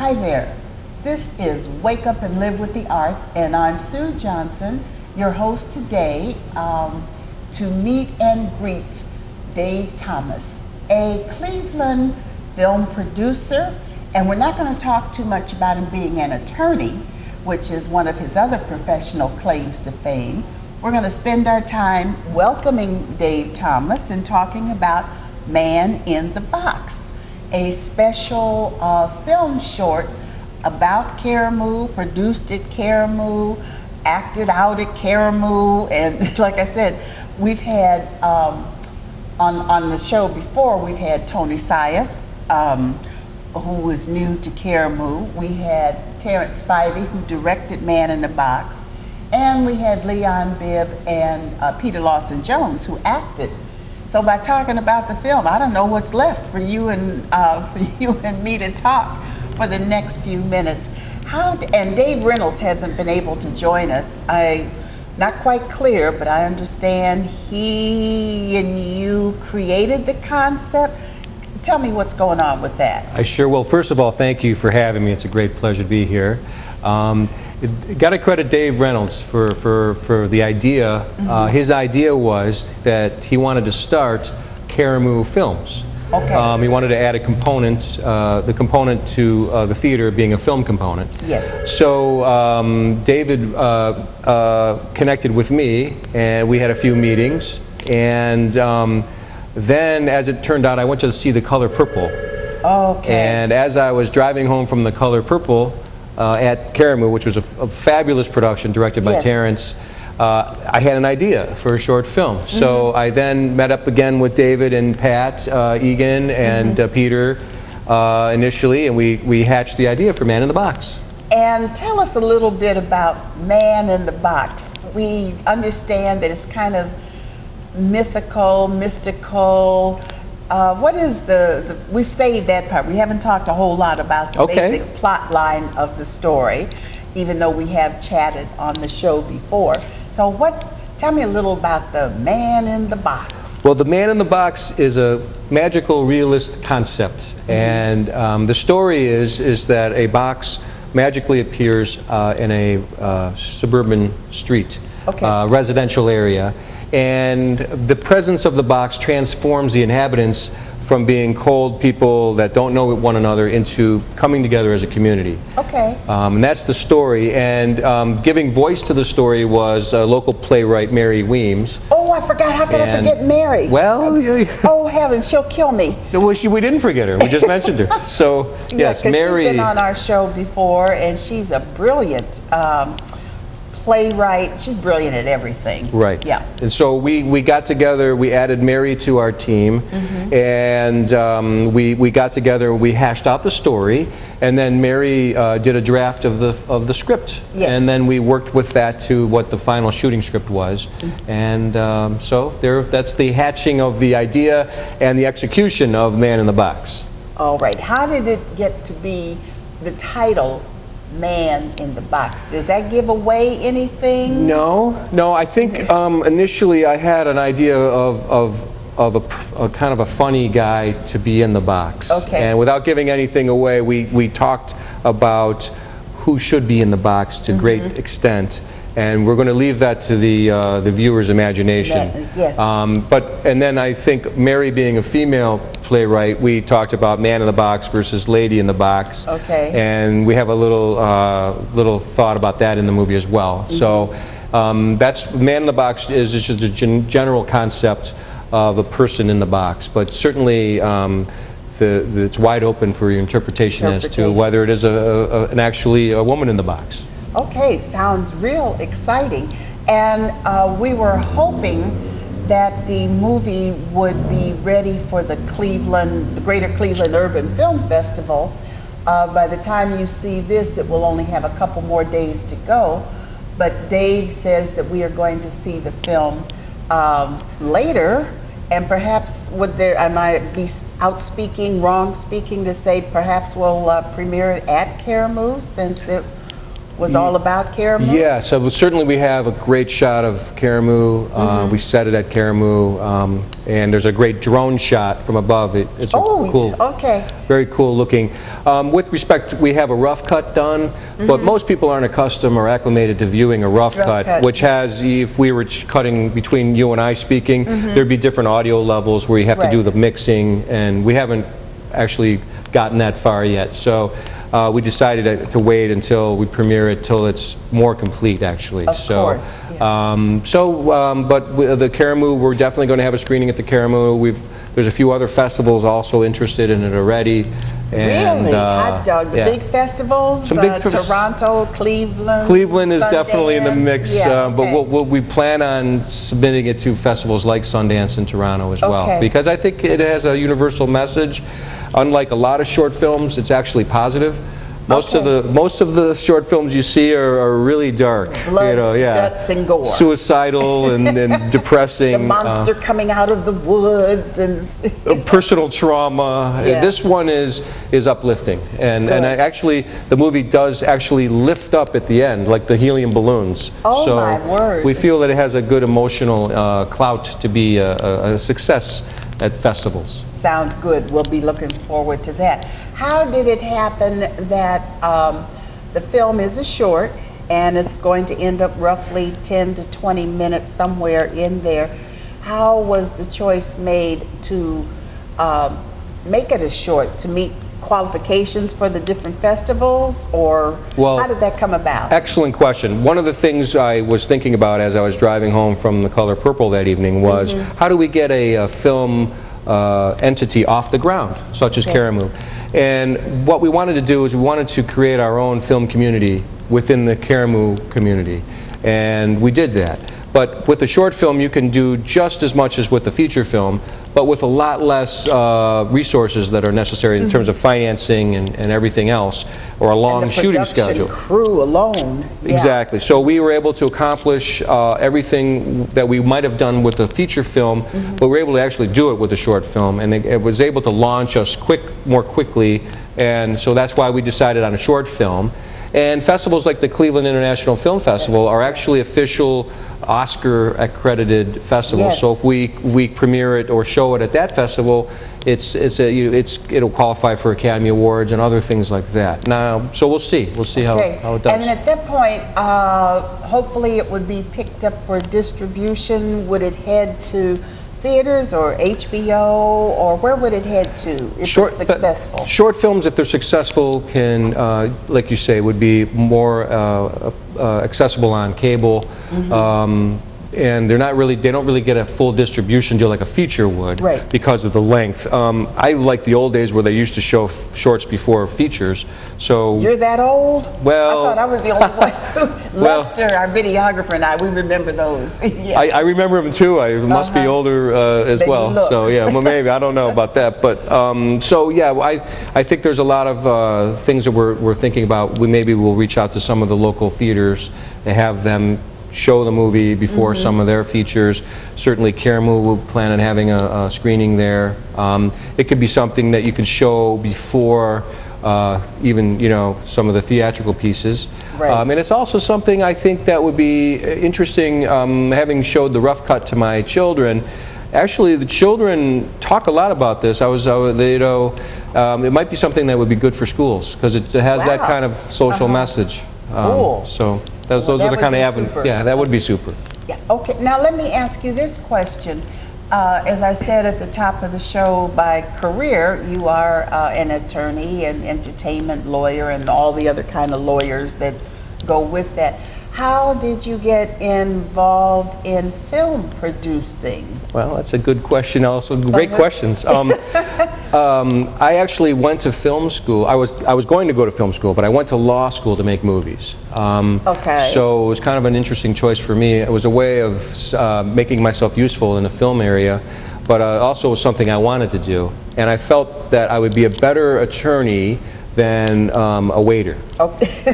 Hi there. This is Wake Up and Live with the Arts, and I'm Sue Johnson, your host today, to meet and greet Dave Thomas, a Cleveland film producer. And we're not going to talk too much about him being an attorney, which is one of his other professional claims to fame. We're going to spend our time welcoming Dave Thomas and talking about Man in the Box, a special film short about Karamu, produced at Karamu, acted out at Karamu, and like I said, we've had on the show before, we've had Tony Sias, who was new to Karamu. We had Terrence Spivey, who directed Man in the Box, and we had Leon Bibb and Peter Lawson Jones, who acted. So by talking about the film, I don't know what's left for you and me to talk for the next few minutes. And Dave Reynolds hasn't been able to join us. Not quite clear, but I understand he and you created the concept. Tell me what's going on with that. I sure will. First of all, thank you for having me. It's a great pleasure to be here. Got to credit Dave Reynolds for the idea. Mm-hmm. His idea was that he wanted to start Karamu Films. Okay. He wanted to add a component, the component to the theater being a film component. Yes. So David connected with me, and we had a few meetings. And then, as it turned out, I went to see The Color Purple. Okay. And as I was driving home from The Color Purple at Karamu, which was a fabulous production directed by Yes. Terrence, I had an idea for a short film. Mm-hmm. So I then met up again with David and Pat Egan and Mm-hmm. Peter initially, and we hatched the idea for Man in the Box. And tell us a little bit about Man in the Box. We understand that it's kind of mythical, mystical. What is we've saved that part. We haven't talked a whole lot about the basic plot line of the story, even though we have chatted on the show before. So tell me a little about the Man in the Box. Well, the Man in the Box is a magical realist concept. Mm-hmm. And the story is that a box magically appears in a suburban street, residential area. And the presence of the box transforms the inhabitants from being cold people that don't know one another into coming together as a community. Okay. And that's the story. And giving voice to the story was local playwright Mary Weems. Oh, I forgot. How could I forget Mary? Well, oh heavens, she'll kill me. We didn't forget her. We just mentioned her. So yes, Mary. She's been on our show before, and she's a brilliant playwright. She's brilliant at everything. Right. Yeah. And so we got together, we added Mary to our team, and we got together, we hashed out the story, and then Mary did a draft of the script. Yes. And then we worked with that to what the final shooting script was. And so that's the hatching of the idea and the execution of Man in the Box. All right. How did it get to be the title Man in the Box? Does that give away anything? No. I think initially I had an idea of a kind of a funny guy to be in the box. Okay. And without giving anything away, we talked about who should be in the box to great extent. And we're going to leave that to the viewer's imagination. Yes. And then I think Mary being a female playwright, we talked about Man in the Box versus Lady in the Box. Okay. And we have a little thought about that in the movie as well. So that's Man in the Box is just a general concept of a person in the box, but certainly it's wide open for your interpretation as to whether it is actually a woman in the box. Okay, sounds real exciting. And we were hoping that the movie would be ready for the Greater Cleveland Urban Film Festival. By the time you see this, it will only have a couple more days to go. But Dave says that we are going to see the film later, and perhaps I might be wrong speaking to say perhaps we'll premiere it at Karamu, since it was all about Karamu? Yeah, so certainly we have a great shot of Karamu. We set it at Karamu, and there's a great drone shot from above. It's cool, okay. Very cool looking. With respect, we have a rough cut done, but most people aren't accustomed or acclimated to viewing a rough cut, which has, if we were cutting between you and I speaking, there'd be different audio levels where you have to do the mixing, and we haven't actually gotten that far yet. So we decided to wait until we premiere it till it's more complete, actually. Of course. Yeah. But the Karamu, we're definitely going to have a screening at the Karamu. There's a few other festivals also interested in it already. And, really? Hot dog, the big festivals? Toronto, Cleveland? Cleveland is Sundance. Definitely in the mix, but we plan on submitting it to festivals like Sundance and Toronto as well, because I think it has a universal message. Unlike a lot of short films, it's actually positive. Most of the short films you see are really dark. Blood, guts, and gore. Suicidal and depressing. The monster coming out of the woods and personal trauma. Yeah. This one is uplifting, and actually the movie does actually lift up at the end, like the helium balloons. Oh, so my word! We feel that it has a good emotional clout to be a success at festivals. Sounds good. We'll be looking forward to that. How did it happen that the film is a short and it's going to end up roughly 10 to 20 minutes somewhere in there? How was the choice made to make it a short, to meet qualifications for the different festivals, or how did that come about? Excellent question. One of the things I was thinking about as I was driving home from The Color Purple that evening was, how do we get a film entity off the ground, such as Karamu? And what we wanted to do is we wanted to create our own film community within the Karamu community, and we did that. But with a short film, you can do just as much as with the feature film, but with a lot less resources that are necessary in terms of financing and everything else, or a long shooting schedule. Crew alone. Exactly. So we were able to accomplish everything that we might have done with a feature film, but we were able to actually do it with a short film, and it was able to launch us more quickly, and so that's why we decided on a short film. And festivals like the Cleveland International Film Festival are actually official Oscar-accredited festivals. So if we premiere it or show it at that festival, it'll qualify for Academy Awards and other things like that. Now, so we'll see how it does. And at that point, hopefully it would be picked up for distribution. Would it head to theaters or HBO, or where would it head to if it's successful? Short films, if they're successful, can, like you say, would be more accessible on cable. And they don't really get a full distribution deal like a feature would, because of the length. I like the old days where they used to show shorts before features. So you're that old? Well, I thought I was the only one. Lester, our videographer, and I, we remember those. I remember them too. I must be older as well. So yeah, well, maybe I don't know about that, but so yeah, I think there's a lot of things that we're thinking about. Maybe we'll reach out to some of the local theaters and have them show the movie before some of their features. Certainly Karamu will plan on having a screening there. It could be something that you can show before even some of the theatrical pieces. And it's also something I think that would be interesting, having showed the rough cut to my children. Actually, the children talk a lot about this. It might be something that would be good for schools, because it has that kind of social message. Cool. So those are the kind of avenues. Yeah, that would be super. Yeah. Okay. Now let me ask you this question. As I said at the top of the show, by career you are an attorney and entertainment lawyer and all the other kind of lawyers that go with that. How did you get involved in film producing? Well, that's a good question also. Great questions. I actually went to film school. I was going to go to film school, but I went to law school to make movies. So it was kind of an interesting choice for me. It was a way of making myself useful in the film area, but also was something I wanted to do. And I felt that I would be a better attorney than a waiter,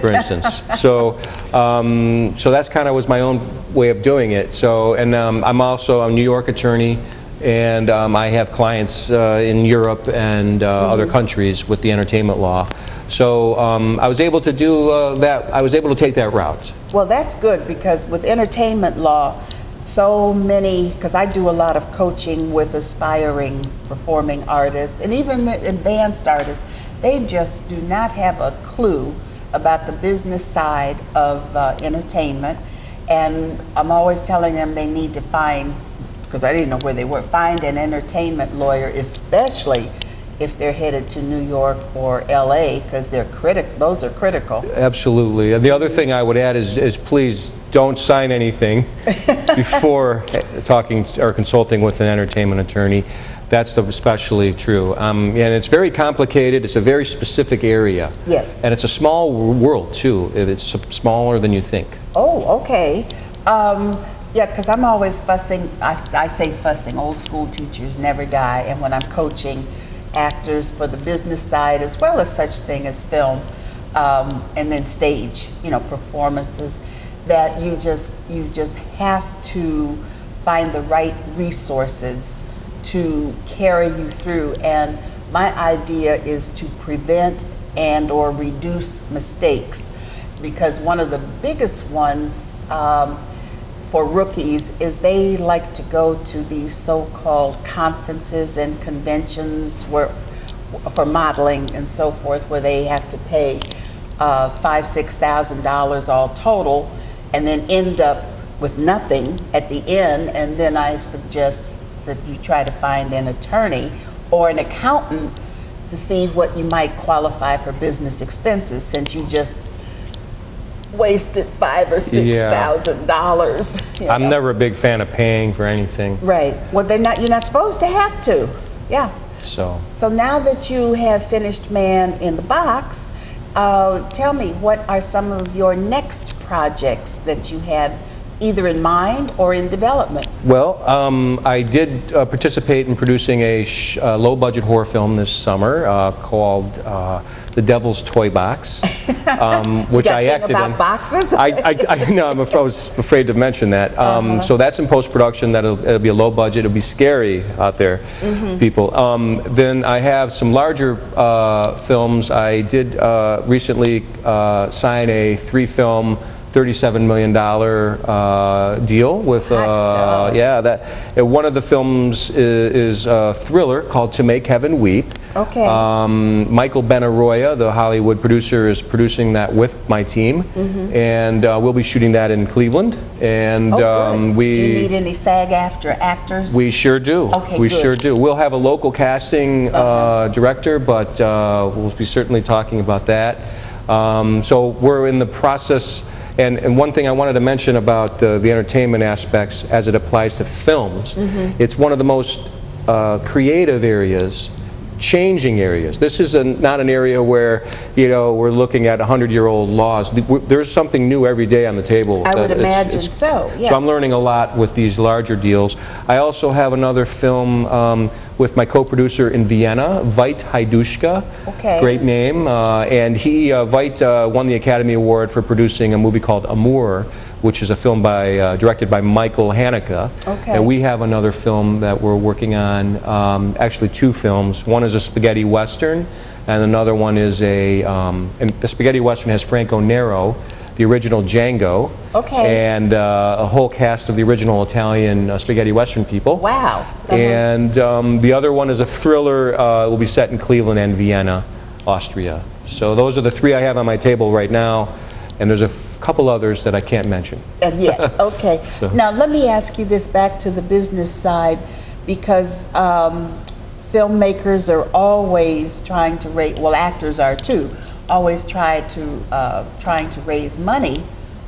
for instance. So that's kind of was my own way of doing it. So, and I'm also a New York attorney, And I have clients in Europe and other countries with the entertainment law. So I was able to do that. I was able to take that route. Well, that's good, because with entertainment law, so many, because I do a lot of coaching with aspiring performing artists and even advanced artists, they just do not have a clue about the business side of entertainment. And I'm always telling them they need to find, because I didn't know where they were, find an entertainment lawyer, especially if they're headed to New York or LA, because those are critical. Absolutely. And the other thing I would add is please don't sign anything before talking or consulting with an entertainment attorney. That's especially true. And it's very complicated. It's a very specific area. Yes. And it's a small world, too. It's smaller than you think. Oh, okay. Yeah, because I'm always fussing. I say fussing. Old school teachers never die. And when I'm coaching actors for the business side, as well as such thing as film, and then stage, performances, that you just have to find the right resources to carry you through. And my idea is to prevent and or reduce mistakes, because one of the biggest ones for rookies is they like to go to these so-called conferences and conventions for modeling and so forth, where they have to pay $5,000–6,000 all total, and then end up with nothing at the end. And then I suggest that you try to find an attorney or an accountant to see what you might qualify for business expenses, since you just wasted $5,000 or $6,000. I'm never a big fan of paying for anything. Right. Well, you're not supposed to have to. Yeah. So now that you have finished Man in the Box, tell me, what are some of your next projects that you have either in mind or in development? Well, I did participate in producing a low-budget horror film this summer called The Devil's Toy Box, which I acted about in. Boxes? I know, I was afraid to mention that. So that's in post-production. It'll be a low budget. It'll be scary out there, people. Then I have some larger films. I did recently sign a 3-film, $37 million deal with, one of the films is a thriller called To Make Heaven Weep. Okay. Michael Benaroya, the Hollywood producer, is producing that with my team, and we'll be shooting that in Cleveland. And do you need any SAG-AFTRA actors? We sure do. Okay, we good. sure do. We'll have a local casting director, but we'll be certainly talking about that. So we're in the process. And one thing I wanted to mention about the entertainment aspects as it applies to films, it's one of the most creative areas, changing areas. This is not an area where, we're looking at 100-year-old laws. There's something new every day on the table. I would imagine so, yeah. So I'm learning a lot with these larger deals. I also have another film with my co-producer in Vienna, Veit Hajduška. Okay. Great name. And Veit won the Academy Award for producing a movie called Amour, which is a film directed by Michael Haneke. Okay. And we have another film that we're working on, actually 2 films. One is a spaghetti western, and another one is and the spaghetti western has Franco Nero, the original Django, and a whole cast of the original Italian spaghetti western people. Wow. And the other one is a thriller. Will be set in Cleveland and Vienna, Austria. So those are the 3 I have on my table right now, and there's a couple others that I can't mention. Yet, okay. So. Now let me ask you this, back to the business side, because filmmakers are always trying to raise, well, actors are too, always trying to raise money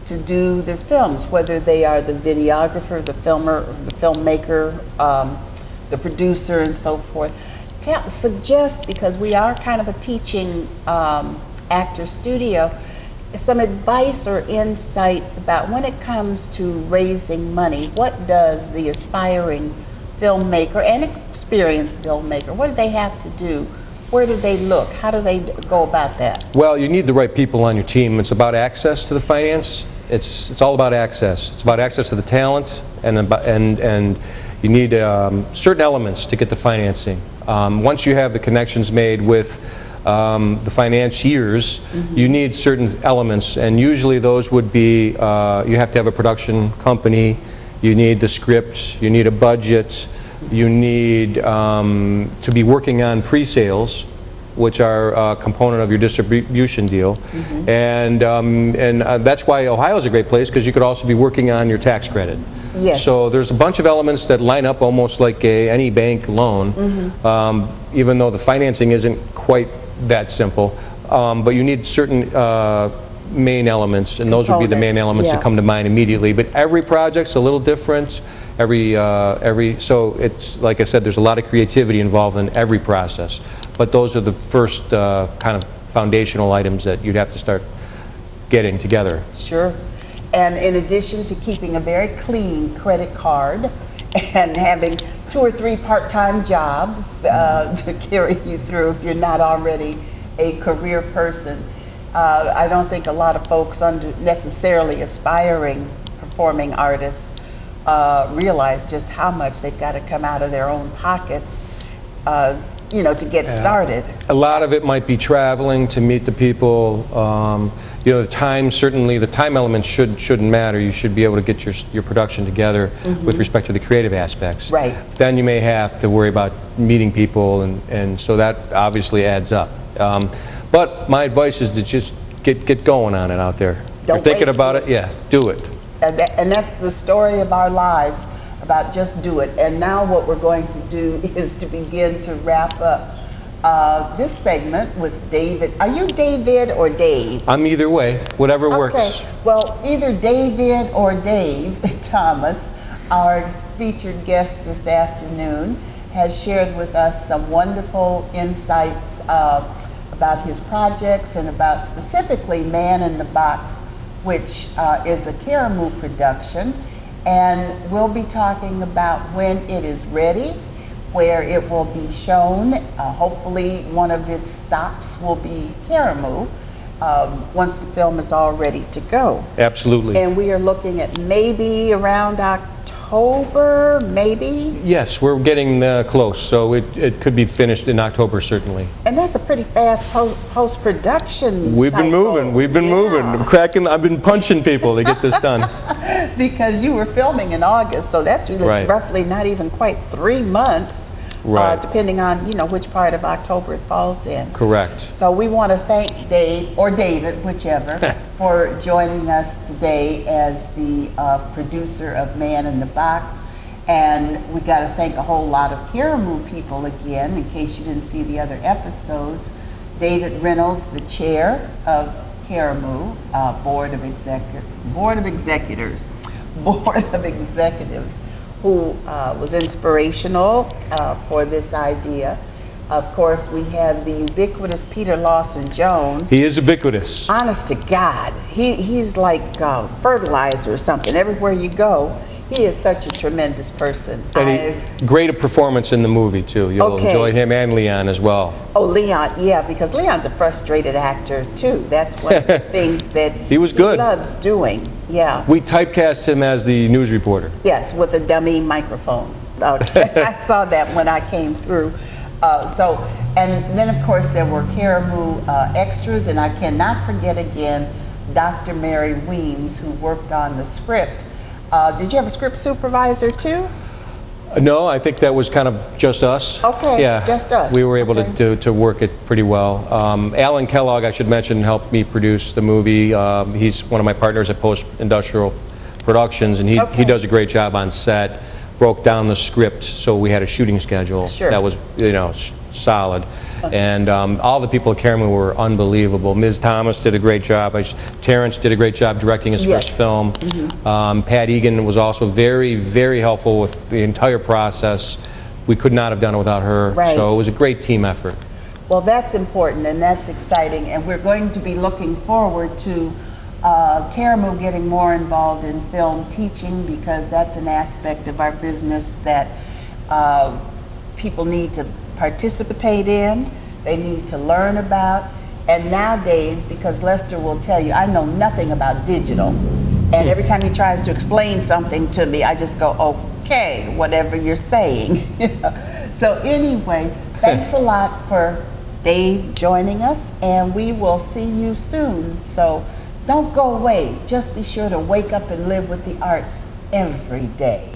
to do their films, whether they are the videographer, the filmmaker, the producer, and so forth. Suggest, because we are kind of a teaching actor studio, some advice or insights about when it comes to raising money. What does the aspiring filmmaker and experienced filmmaker, what do they have to do? Where do they look? How do they go about that? Well, you need the right people on your team. It's about access to the finance. It's all about access. It's about access to the talent, and You need certain elements to get the financing. Once you have the connections made with the financiers, you need certain elements, and usually those would be, you have to have a production company, you need the script, you need a budget, you need to be working on pre-sales, which are a component of your distribution deal. And that's why Ohio is a great place, because you could also be working on your tax credit. Yes. So there's a bunch of elements that line up almost like any bank loan, even though the financing isn't quite that simple. But you need certain main elements, and those would be the main elements that come to mind immediately. But every project's a little different. So it's, like I said, there's a lot of creativity involved in every process. But those are the first kind of foundational items that you'd have to start getting together. Sure. And in addition to keeping a very clean credit card and having 2 or 3 part-time jobs to carry you through if you're not already a career person, I don't think a lot of folks necessarily aspiring performing artists realize just how much they've got to come out of their own pockets, to get started. A lot of it might be traveling to meet the people. The time, certainly the time element shouldn't matter. You should be able to get your production together with respect to the creative aspects. Right. Then you may have to worry about meeting people, and so that obviously adds up. But my advice is to just get going on it out there. If you're thinking about it, yeah, do it. And that's the story of our lives, about just do it. And now what we're going to do is to begin to wrap up this segment with David. Are you David or Dave? I'm either way, whatever works. Well, either David or Dave Thomas, our featured guest this afternoon, has shared with us some wonderful insights about his projects and about specifically Man in the Box, which is a Karamu production. And we'll be talking about when it is ready, where it will be shown. Hopefully one of its stops will be Karamu once the film is all ready to go. Absolutely. And we are looking at maybe around October, maybe? Yes, we're getting close, so it could be finished in October, certainly. And that's a pretty fast post-production We've been moving, I've been punching people to get this done. Because you were filming in August, so that's really roughly not even quite 3 months, depending on which part of October it falls in. Correct. So we want to thank Dave, or David, whichever, for joining us today as the producer of Man in the Box. And we got to thank a whole lot of Karamu people again, in case you didn't see the other episodes. David Reynolds, the chair of Karamu, Board of Executives, who was inspirational for this idea. Of course, we have the ubiquitous Peter Lawson Jones. He is ubiquitous. Honest to God, he's like fertilizer or something. Everywhere you go, he is such a tremendous person. And great a performance in the movie, too. You'll enjoy him and Leon as well. Oh, Leon, yeah, because Leon's a frustrated actor, too. That's one of the things that he loves doing, yeah. We typecast him as the news reporter. Yes, with a dummy microphone. I saw that when I came through. And then, of course, there were Karamu extras, and I cannot forget again Dr. Mary Weems, who worked on the script. Did you have a script supervisor too? No, I think that was kind of just us. Okay, yeah, just us. We were able to work it pretty well. Alan Kellogg, I should mention, helped me produce the movie. He's one of my partners at Post Industrial Productions, and he does a great job on set. Broke down the script, so we had a shooting schedule that was solid. And all the people at Karamu were unbelievable. Ms. Thomas did a great job. Terrence did a great job directing his first film. Pat Egan was also very, very helpful with the entire process. We could not have done it without her. So it was a great team effort. Well, that's important and that's exciting, and we're going to be looking forward to Karamu getting more involved in film teaching, because that's an aspect of our business that people need to participate in, they need to learn about. And nowadays, because Lester will tell you, I know nothing about digital, and every time he tries to explain something to me, I just go, oh, okay, whatever you're saying. So anyway, thanks a lot for Dave joining us, and we will see you soon. So don't go away. Just be sure to wake up and live with the arts every day.